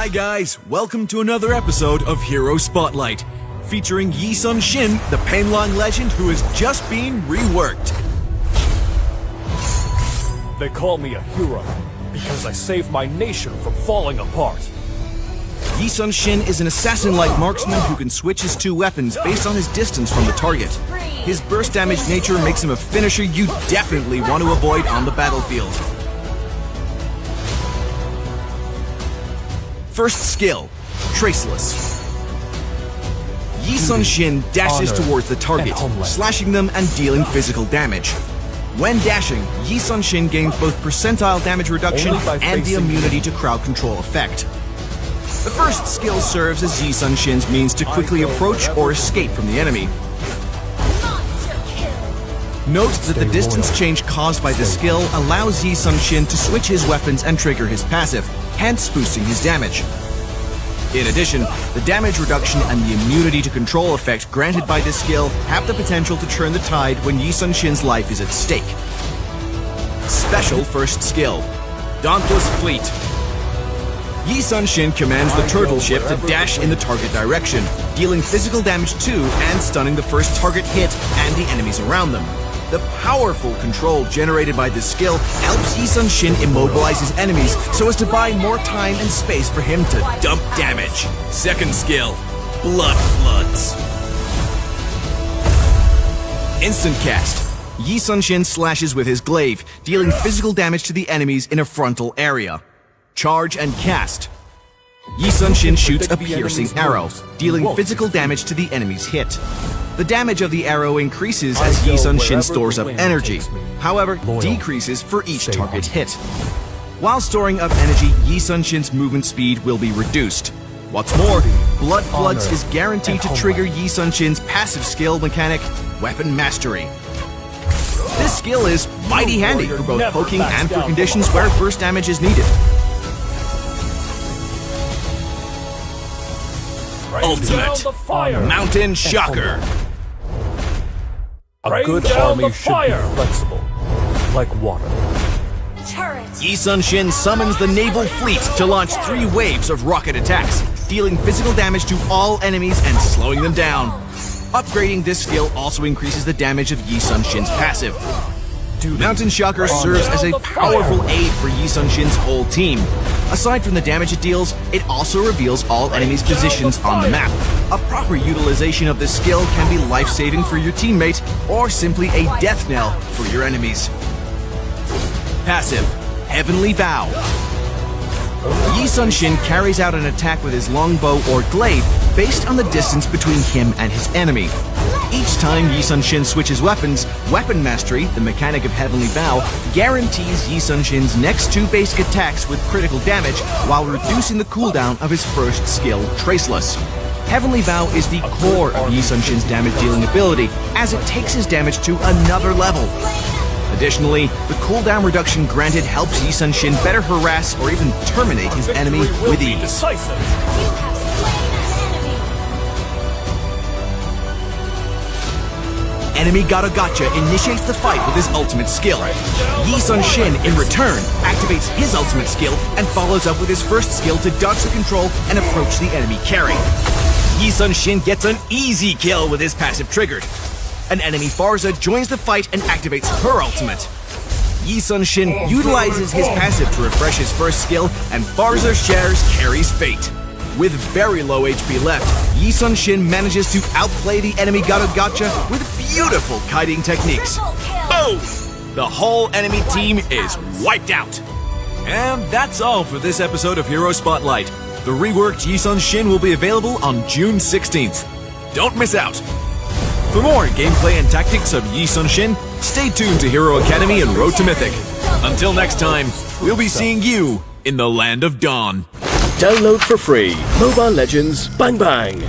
Hi guys, welcome to another episode of Hero Spotlight, featuring Sun-Shin, the Paenlong legend who has just been reworked. They call me a hero because I saved my nation from falling apart. Sun-Shin is an assassin-like marksman who can switch his two weapons based on his distance from the target. His burst damage nature makes him a finisher you definitely want to avoid on the battlefield. First skill, Traceless. Sun-Shin dashes towards the target, slashing them and dealing physical damage. When dashing, Sun-Shin gains both percentile damage reduction and the immunity to crowd control effect. The first skill serves as Sun-Shin's means to quickly approach or escape from the enemy. Note that the distance change caused by the skill allows Sun-Shin to switch his weapons and trigger his passive, hence boosting his damage. In addition, the damage reduction and the immunity to control effect granted by this skill have the potential to turn the tide when Sun-Shin's life is at stake. Special first skill, Dauntless Fleet. Sun-Shin commands the turtle ship to dash in the target direction, dealing physical damage to and stunning the first target hit and the enemies around them. The powerful control generated by this skill helps Sun-Shin immobilize his enemies so as to buy more time and space for him to dump damage. Second skill, Blood Floods. Instant cast. Sun-Shin slashes with his glaive, dealing physical damage to the enemies in a frontal area. Charge and cast. Sun-Shin shoots a piercing arrow, dealing physical damage to the enemy's hit. The damage of the arrow increases as Sun-Shin stores up energy, however, decreases for each target hit. While storing up energy, Sun-Shin's movement speed will be reduced. What's more, Blood Floods is guaranteed to trigger Sun-Shin's passive skill mechanic, Weapon Mastery. This skill is mighty handy for both poking and for conditions where burst damage is needed. Ultimate Mountain Shocker. A good army should be flexible, like water. Sun-Shin summons the naval fleet to launch 3 waves of rocket attacks, dealing physical damage to all enemies and slowing them down. Upgrading this skill also increases the damage of Sun-Shin's passive. Mountain Shocker serves as a powerful aid for Sun-Shin's whole team. Aside from the damage it deals, it also reveals all enemies' positions on the map. A proper utilization of this skill can be life-saving for your teammate, or simply a death knell for your enemies. Passive, Heavenly Vow. Sun-Shin carries out an attack with his longbow or glaive based on the distance between him and his enemy. Each time Sun-Shin switches weapons, Weapon Mastery, the mechanic of Heavenly Vow, guarantees Sun-Shin's next 2 basic attacks with critical damage while reducing the cooldown of his first skill, Traceless. Heavenly Vow is the core of Sun-Shin's damage-dealing ability, as it takes his damage to another level. Additionally, the cooldown reduction granted helps Sun-Shin better harass or even terminate his enemy with ease. Enemy Gotcha initiates the fight with his ultimate skill. Sun-Shin, in return, activates his ultimate skill and follows up with his first skill to dodge the control and approach the enemy carry. Sun-Shin gets an easy kill with his passive triggered. An enemy Farza joins the fight and activates her ultimate. Sun-Shin utilizes his passive to refresh his first skill, and Farza shares Carrie's fate. With very low HP left, Sun-Shin manages to outplay the enemy Gotcha with beautiful kiting techniques. Boom! The whole enemy team is wiped out. And that's all for this episode of Hero Spotlight. The reworked Sun-Shin will be available on June 16th. Don't miss out. For more gameplay and tactics of Sun-Shin, stay tuned to Hero Academy and Road to Mythic. Until next time, we'll be seeing you in the Land of Dawn. Download for free Mobile Legends Bang Bang.